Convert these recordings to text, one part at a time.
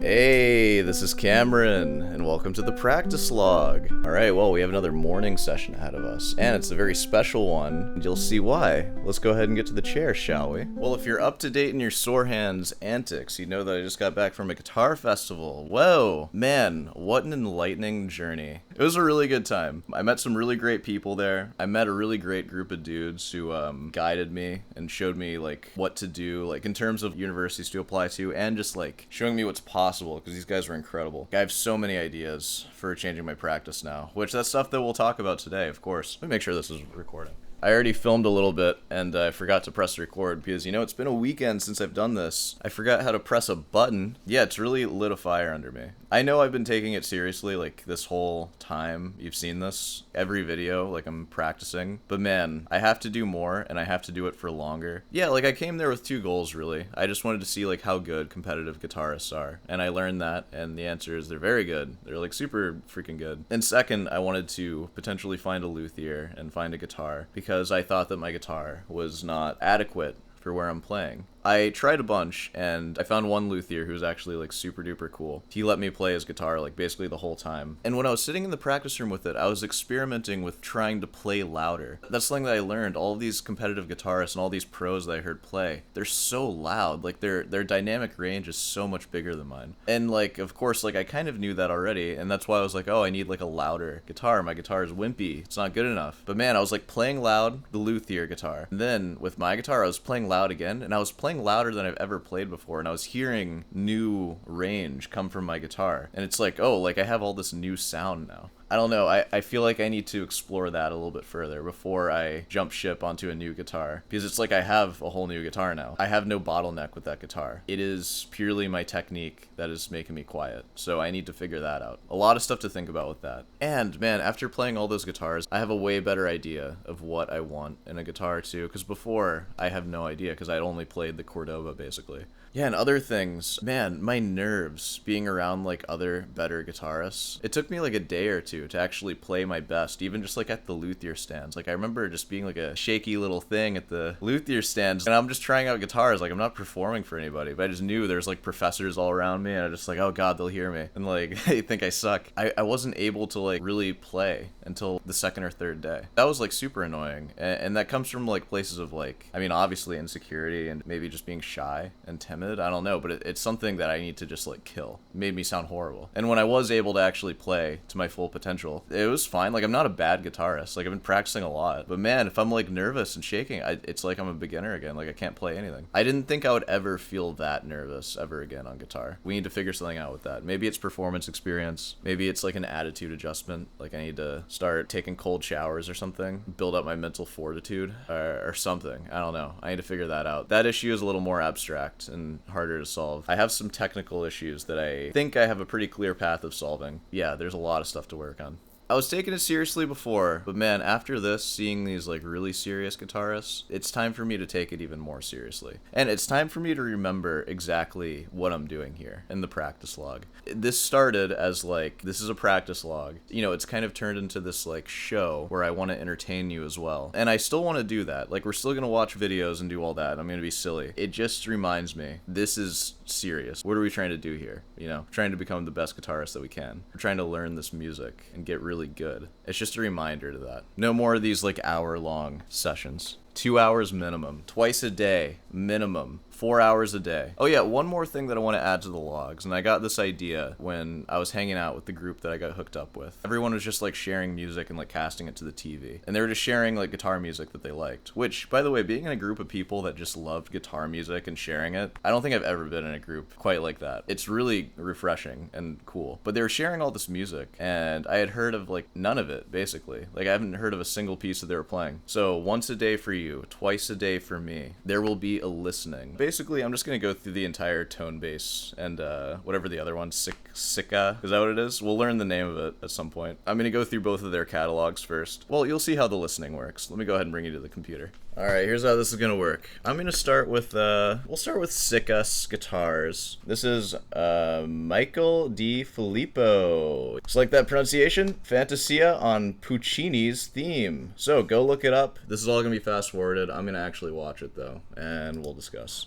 Hey, this is Cameron, and welcome to the practice log. Alright, well, we have another morning session ahead of us, and it's a very special one, and you'll see why. Let's go ahead and get to the chair, shall we? Well, if you're up to date in your sore hands antics, you know that I just got back from a guitar festival. Whoa! Man, what an enlightening journey. It was a really good time. I met some really great people there. I met a really great group of dudes who guided me and showed me, what to do, in terms of universities to apply to, and just, showing me what's possible, because these guys were incredible. I have so many ideas for changing my practice now, which that's stuff that we'll talk about today, of course. Let me make sure this is recording. I already filmed a little bit, and I forgot to press record, because, it's been a weekend since I've done this. I forgot how to press a button. Yeah, it's really lit a fire under me. I know I've been taking it seriously, this whole time you've seen this. Every video, I'm practicing. But man, I have to do more, and I have to do it for longer. Yeah, I came there with two goals, really. I just wanted to see, how good competitive guitarists are. And I learned that, and the answer is they're very good. They're, super freaking good. And second, I wanted to potentially find a luthier and find a guitar, because I thought that my guitar was not adequate for where I'm playing. I tried a bunch, and I found one luthier who was actually, super duper cool. He let me play his guitar, basically the whole time. And when I was sitting in the practice room with it, I was experimenting with trying to play louder. That's something that I learned. All of these competitive guitarists and all these pros that I heard play, they're so loud. Their dynamic range is so much bigger than mine. And, of course, I kind of knew that already, and that's why I was oh, I need, a louder guitar. My guitar is wimpy. It's not good enough. But man, I was, playing loud, the luthier guitar. And then, with my guitar, I was playing loud again, and I was playing louder than I've ever played before, and I was hearing new range come from my guitar, and it's oh, I have all this new sound now. I don't know, I feel like I need to explore that a little bit further before I jump ship onto a new guitar, because it's I have a whole new guitar now. I have no bottleneck with that guitar. It is purely my technique that is making me quiet, so I need to figure that out. A lot of stuff to think about with that. And man, after playing all those guitars, I have a way better idea of what I want in a guitar too, because before, I have no idea, because I'd only played the Cordova, basically. Yeah, and other things, man, my nerves being around other better guitarists. It took me a day or two to actually play my best, even just at the luthier stands. I remember just being a shaky little thing at the luthier stands, and I'm just trying out guitars. I'm not performing for anybody, but I just knew there's professors all around me, and I'm just oh god, they'll hear me, and they think I suck. I wasn't able to really play until the second or third day. That was super annoying, and that comes from places of I mean, obviously insecurity and maybe just being shy and timid. I don't know, but it's something that I need to just kill. It made me sound horrible. And when I was able to actually play to my full potential, it was fine. I'm not a bad guitarist. I've been practicing a lot. But man, if I'm nervous and shaking, it's I'm a beginner again. I can't play anything. I didn't think I would ever feel that nervous ever again on guitar. We need to figure something out with that. Maybe it's performance experience. Maybe it's an attitude adjustment. I need to start taking cold showers or something. Build up my mental fortitude or something. I don't know. I need to figure that out. That issue is a little more abstract and harder to solve. I have some technical issues that I think I have a pretty clear path of solving. Yeah, there's a lot of stuff to work on. I was taking it seriously before, but man, after this, seeing these really serious guitarists, it's time for me to take it even more seriously. And it's time for me to remember exactly what I'm doing here in the practice log. This started as this is a practice log. It's kind of turned into this show where I want to entertain you as well. And I still want to do that. We're still going to watch videos and do all that. I'm going to be silly. It just reminds me, this is serious. What are we trying to do here? Trying to become the best guitarist that we can. We're trying to learn this music and get really good. It's just a reminder to that. No more of these hour-long sessions. 2 hours minimum. Twice a day minimum. 4 hours a day. Oh yeah, one more thing that I want to add to the logs, and I got this idea when I was hanging out with the group that I got hooked up with. Everyone was just sharing music and casting it to the TV. And they were just sharing guitar music that they liked. Which, by the way, being in a group of people that just loved guitar music and sharing it, I don't think I've ever been in a group quite like that. It's really refreshing and cool. But they were sharing all this music, and I had heard of none of it, basically. I haven't heard of a single piece that they were playing. So once a day for you, twice a day for me, there will be a listening. Basically, I'm just going to go through the entire tone base and whatever the other one, Sika, is that what it is? We'll learn the name of it at some point. I'm going to go through both of their catalogs first. Well, you'll see how the listening works. Let me go ahead and bring you to the computer. Alright, here's how this is going to work. I'm going to start with, we'll start with Sika's guitars. This is Michael Di Filippo. Just like that pronunciation, Fantasia on Puccini's theme. So go look it up. This is all going to be fast forwarded. I'm going to actually watch it, though, and we'll discuss.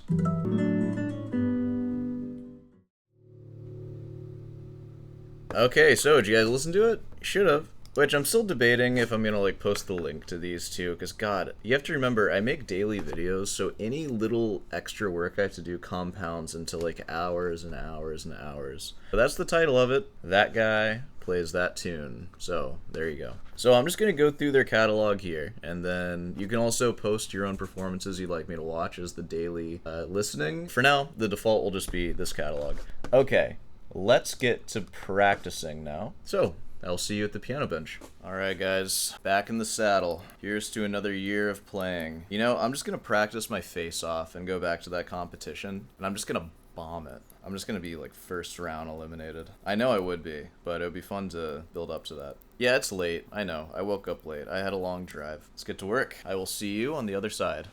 Okay, so did you guys listen to it? Should have. Which I'm still debating if I'm gonna like post the link to these two, because God, you have to remember I make daily videos, so any little extra work I have to do compounds into like hours and hours and hours. But that's the title of it. That guy plays that tune. So there you go. So I'm just gonna go through their catalog here, and then you can also post your own performances you'd like me to watch as the daily listening. For now, the default will just be this catalog. Okay, let's get to practicing now. So I'll see you at the piano bench. Alright guys, back in the saddle. Here's to another year of playing. You know, I'm just gonna practice my face off and go back to that competition, and I'm just gonna bomb it. I'm just gonna be like first round eliminated. I know I would be, but it would be fun to build up to that. Yeah, it's late. I know. I woke up late. I had a long drive. Let's get to work. I will see you on the other side.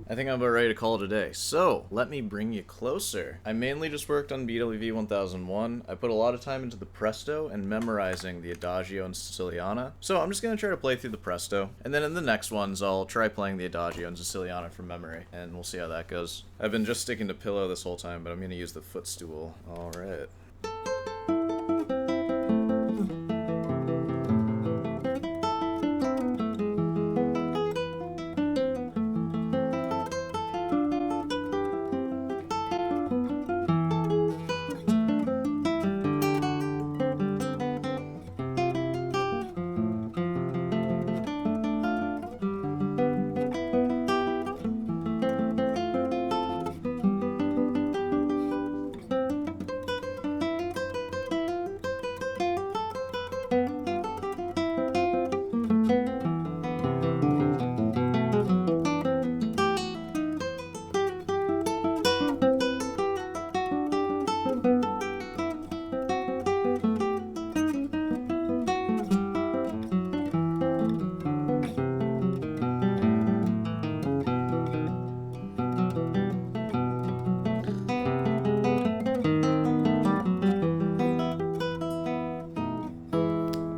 I think I'm about ready to call it a day. So, let me bring you closer. I mainly just worked on BWV 1001. I put a lot of time into the Presto and memorizing the Adagio and Siciliana. So I'm just gonna try to play through the Presto. And then in the next ones, I'll try playing the Adagio and Siciliana from memory. And we'll see how that goes. I've been just sticking to pillow this whole time, but I'm gonna use the footstool. Alright.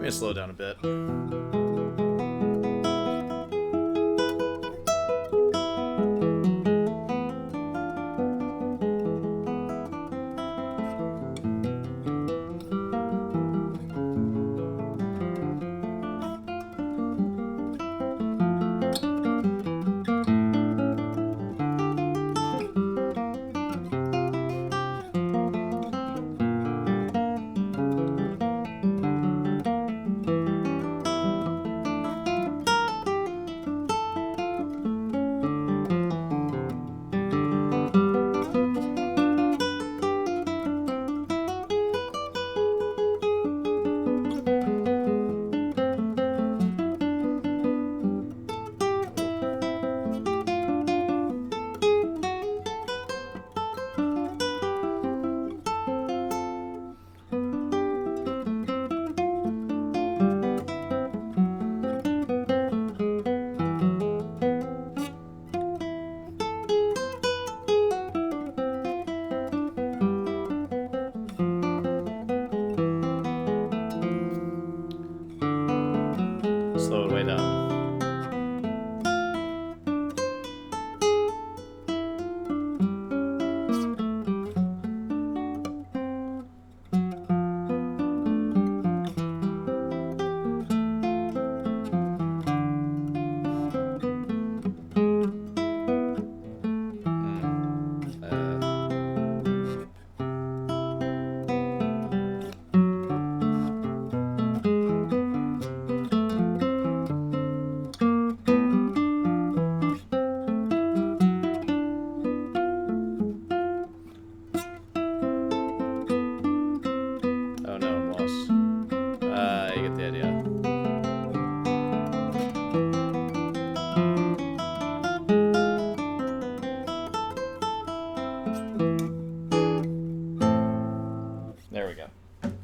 Slow down a bit. Slow it way down.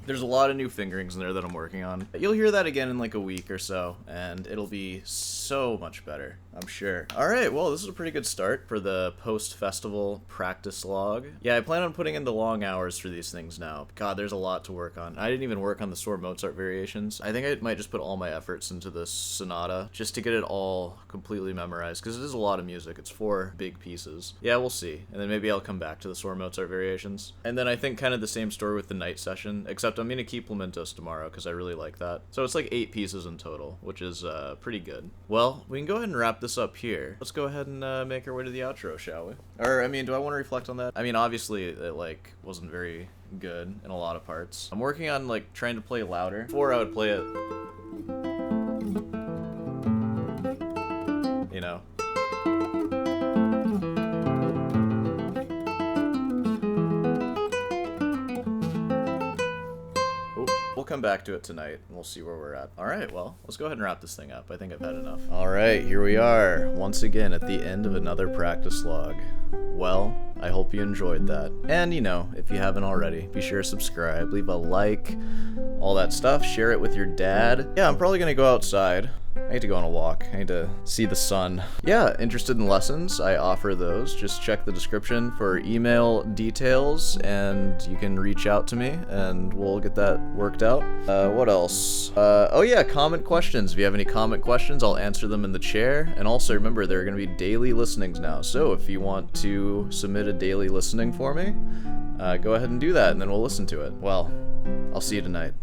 There's a lot of new fingerings in there that I'm working on. You'll hear that again in like a week or so, and it'll be so much better. I'm sure. Alright, well, this is a pretty good start for the post-festival practice log. Yeah, I plan on putting in the long hours for these things now. God, there's a lot to work on. I didn't even work on the sore Mozart variations. I think I might just put all my efforts into this sonata, just to get it all completely memorized, because it is a lot of music. It's 4 big pieces. Yeah, we'll see. And then maybe I'll come back to the sore Mozart variations. And then I think kind of the same story with the night session, except I'm going to keep Lamentos tomorrow, because I really like that. So it's like 8 pieces in total, which is pretty good. Well, we can go ahead and wrap this up here. Let's go ahead and make our way to the outro, shall we? Or, I mean, do I want to reflect on that? I mean, obviously, it, like, wasn't very good in a lot of parts. I'm working on, like, trying to play louder. Before I would play it, you know. We'll come back to it tonight, and we'll see where we're at. Alright, well, let's go ahead and wrap this thing up. I think I've had enough. Alright, here we are, once again at the end of another practice log. Well, I hope you enjoyed that. And, you know, if you haven't already, be sure to subscribe, leave a like, all that stuff, share it with your dad. Yeah, I'm probably gonna go outside. I need to go on a walk. I need to see the sun. Yeah, interested in lessons? I offer those. Just check the description for email details, and you can reach out to me, and we'll get that worked out. What else? Oh yeah, comment questions. If you have any comment questions, I'll answer them in the chair. And also remember, there are going to be daily listenings now. So if you want to submit a daily listening for me, go ahead and do that, and then we'll listen to it. Well, I'll see you tonight.